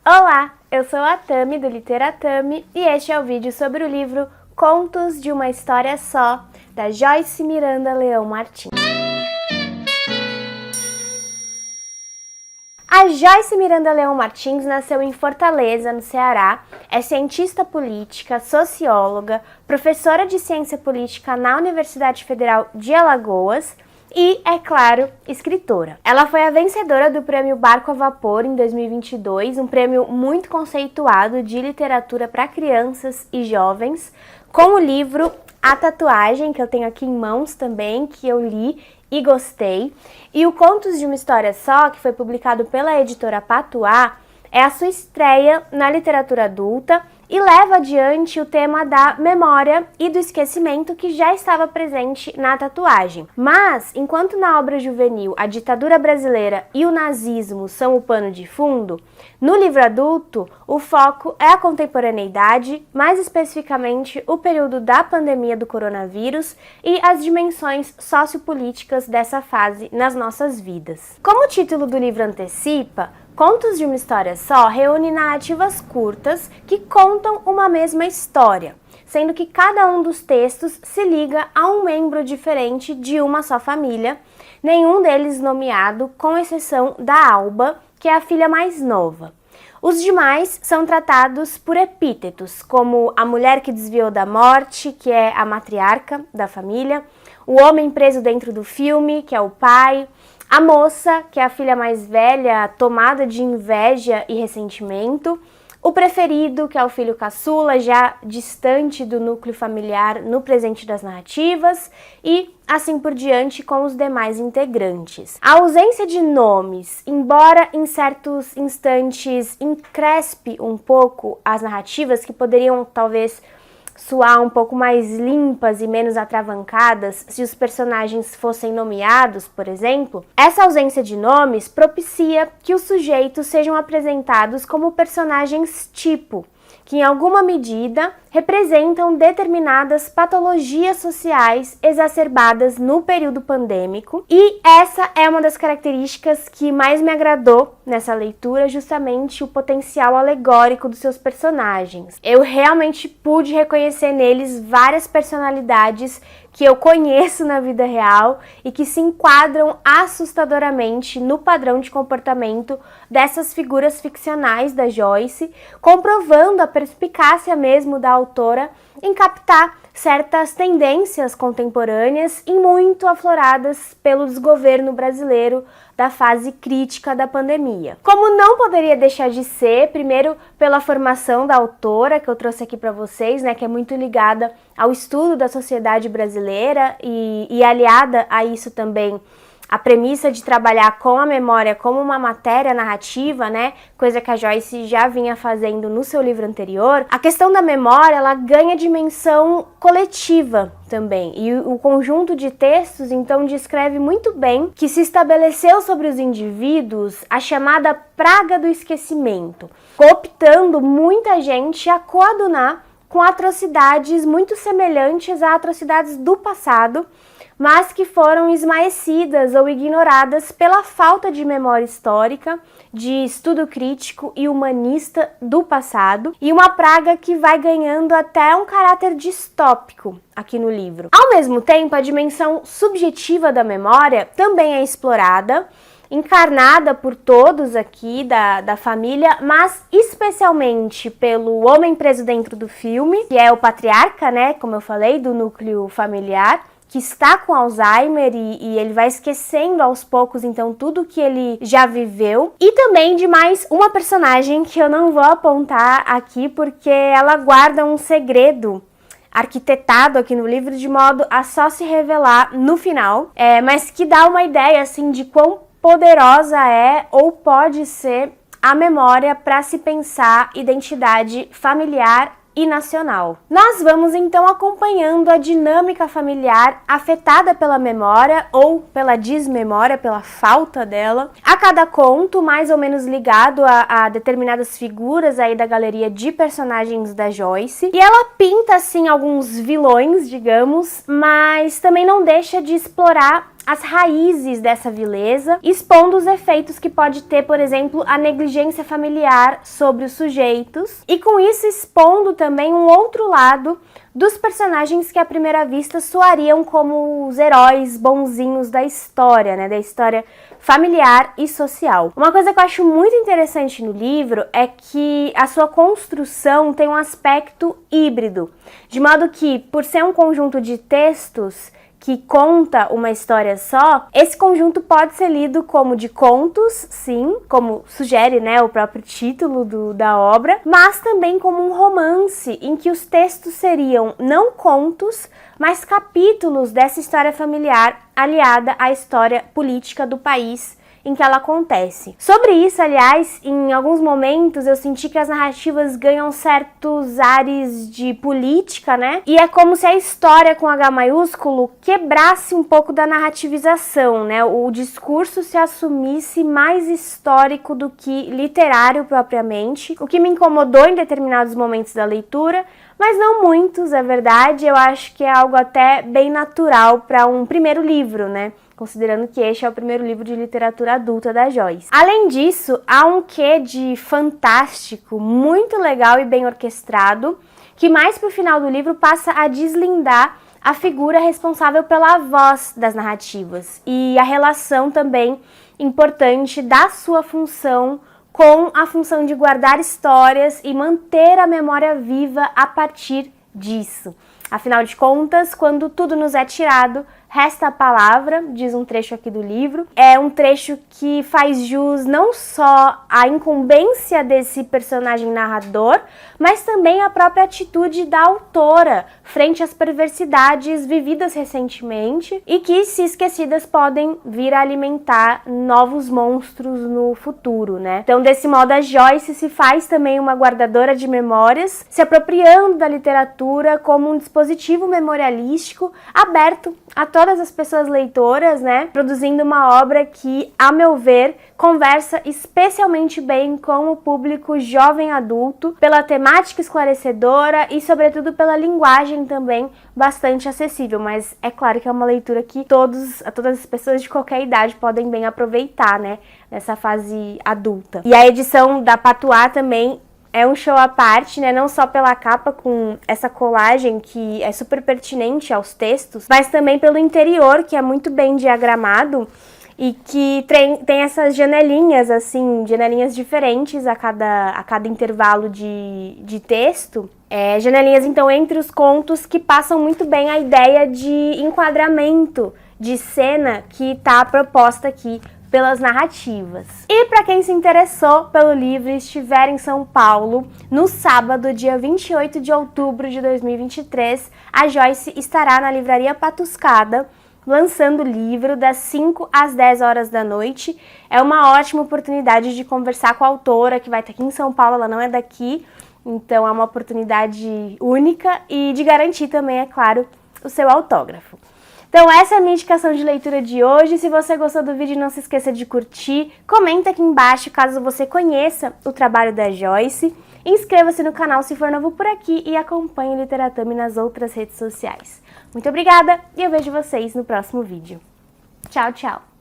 Olá, eu sou a Tami do Literatami e este é o vídeo sobre o livro Contos de uma História Só, da Joyce Miranda Leão Martins. A Joyce Miranda Leão Martins nasceu em Fortaleza, no Ceará, é cientista política, socióloga, professora de ciência política na Universidade Federal de Alagoas e, é claro, escritora. Ela foi a vencedora do Prêmio Barco a Vapor em 2022, um prêmio muito conceituado de literatura para crianças e jovens, com o livro A Tatuagem, que eu tenho aqui em mãos também, que eu li e gostei. E o Contos de uma História Só, que foi publicado pela editora Patuá, é a sua estreia na literatura adulta e leva adiante o tema da memória e do esquecimento que já estava presente na tatuagem. Mas, enquanto na obra juvenil a ditadura brasileira e o nazismo são o pano de fundo, no livro adulto o foco é a contemporaneidade, mais especificamente o período da pandemia do coronavírus e as dimensões sociopolíticas dessa fase nas nossas vidas. Como o título do livro antecipa, Contos de uma História Só reúne narrativas curtas que contam uma mesma história, sendo que cada um dos textos se liga a um membro diferente de uma só família, nenhum deles nomeado, com exceção da Alba, que é a filha mais nova. Os demais são tratados por epítetos, como a mulher que desviou da morte, que é a matriarca da família, o homem preso dentro do filme, que é o pai, a moça, que é a filha mais velha, tomada de inveja e ressentimento, o preferido, que é o filho caçula, já distante do núcleo familiar no presente das narrativas, e assim por diante com os demais integrantes. A ausência de nomes, embora em certos instantes encrespe um pouco as narrativas, que poderiam talvez soar um pouco mais limpas e menos atravancadas se os personagens fossem nomeados, por exemplo, essa ausência de nomes propicia que os sujeitos sejam apresentados como personagens tipo, que em alguma medida representam determinadas patologias sociais exacerbadas no período pandêmico, e essa é uma das características que mais me agradou nessa leitura, justamente o potencial alegórico dos seus personagens. Eu realmente pude reconhecer neles várias personalidades que eu conheço na vida real e que se enquadram assustadoramente no padrão de comportamento dessas figuras ficcionais da Joyce, comprovando a perspicácia mesmo da autora em captar certas tendências contemporâneas e muito afloradas pelo desgoverno brasileiro da fase crítica da pandemia. Como não poderia deixar de ser, primeiro pela formação da autora, que eu trouxe aqui para vocês, né, que é muito ligada ao estudo da sociedade brasileira e aliada a isso também a premissa de trabalhar com a memória como uma matéria narrativa, né, coisa que a Joyce já vinha fazendo no seu livro anterior. A questão da memória, ela ganha dimensão coletiva também, e o conjunto de textos então descreve muito bem que se estabeleceu sobre os indivíduos a chamada praga do esquecimento, cooptando muita gente a coadunar com atrocidades muito semelhantes a atrocidades do passado, mas que foram esmaecidas ou ignoradas pela falta de memória histórica, de estudo crítico e humanista do passado, e uma praga que vai ganhando até um caráter distópico aqui no livro. Ao mesmo tempo, a dimensão subjetiva da memória também é explorada, encarnada por todos aqui da família, mas especialmente pelo homem preso dentro do filme, que é o patriarca, né, como eu falei, do núcleo familiar, que está com Alzheimer e ele vai esquecendo aos poucos, então, tudo que ele já viveu. E também de mais uma personagem que eu não vou apontar aqui, porque ela guarda um segredo arquitetado aqui no livro, de modo a só se revelar no final, mas que dá uma ideia, assim, de quão poderosa é ou pode ser a memória para se pensar identidade familiar e nacional. Nós vamos então acompanhando a dinâmica familiar afetada pela memória ou pela desmemória, pela falta dela, a cada conto mais ou menos ligado a determinadas figuras aí da galeria de personagens da Joyce, e ela pinta assim alguns vilões, digamos, mas também não deixa de explorar as raízes dessa vileza, expondo os efeitos que pode ter, por exemplo, a negligência familiar sobre os sujeitos, e com isso expondo também um outro lado dos personagens que à primeira vista soariam como os heróis bonzinhos da história, né, da história familiar e social. Uma coisa que eu acho muito interessante no livro é que a sua construção tem um aspecto híbrido, de modo que, por ser um conjunto de textos que conta uma história só, esse conjunto pode ser lido como de contos, sim, como sugere, né, o próprio título da obra, mas também como um romance, em que os textos seriam não contos, mas capítulos dessa história familiar aliada à história política do país em que ela acontece. Sobre isso, aliás, em alguns momentos eu senti que as narrativas ganham certos ares de política, né? E é como se a história com H maiúsculo quebrasse um pouco da narrativização, né? O discurso se assumisse mais histórico do que literário propriamente, o que me incomodou em determinados momentos da leitura, mas não muitos, é verdade. Eu acho que é algo até bem natural para um primeiro livro, né? Considerando que este é o primeiro livro de literatura adulta da Joyce. Além disso, há um quê de fantástico, muito legal e bem orquestrado, que mais pro final do livro passa a deslindar a figura responsável pela voz das narrativas e a relação também importante da sua função com a função de guardar histórias e manter a memória viva a partir disso. Afinal de contas, quando tudo nos é tirado, resta a palavra, diz um trecho aqui do livro. É um trecho que faz jus não só à incumbência desse personagem narrador, mas também à própria atitude da autora frente às perversidades vividas recentemente e que, se esquecidas, podem vir a alimentar novos monstros no futuro, né? Então, desse modo, a Joyce se faz também uma guardadora de memórias, se apropriando da literatura como um dispositivo memorialístico aberto a todas as pessoas leitoras, né? Produzindo uma obra que, a meu ver, conversa especialmente bem com o público jovem adulto, pela temática esclarecedora e, sobretudo, pela linguagem também bastante acessível. Mas é claro que é uma leitura que todas as pessoas de qualquer idade podem bem aproveitar, né? Nessa fase adulta. E a edição da Patuá também é um show à parte, né? Não só pela capa com essa colagem que é super pertinente aos textos, mas também pelo interior, que é muito bem diagramado e que tem essas janelinhas, assim, janelinhas diferentes a cada intervalo de texto. Janelinhas, então, entre os contos que passam muito bem a ideia de enquadramento de cena que está proposta aqui pelas narrativas. E para quem se interessou pelo livro e estiver em São Paulo, no sábado, dia 28 de outubro de 2023, a Joyce estará na Livraria Patuscada, lançando o livro das 5 às 10 horas da noite. É uma ótima oportunidade de conversar com a autora, que vai estar aqui em São Paulo, ela não é daqui, então é uma oportunidade única e de garantir também, é claro, o seu autógrafo. Então essa é a minha indicação de leitura de hoje. Se você gostou do vídeo, não se esqueça de curtir, comenta aqui embaixo caso você conheça o trabalho da Joyce, inscreva-se no canal se for novo por aqui e acompanhe o Literatame nas outras redes sociais. Muito obrigada e eu vejo vocês no próximo vídeo. Tchau, tchau!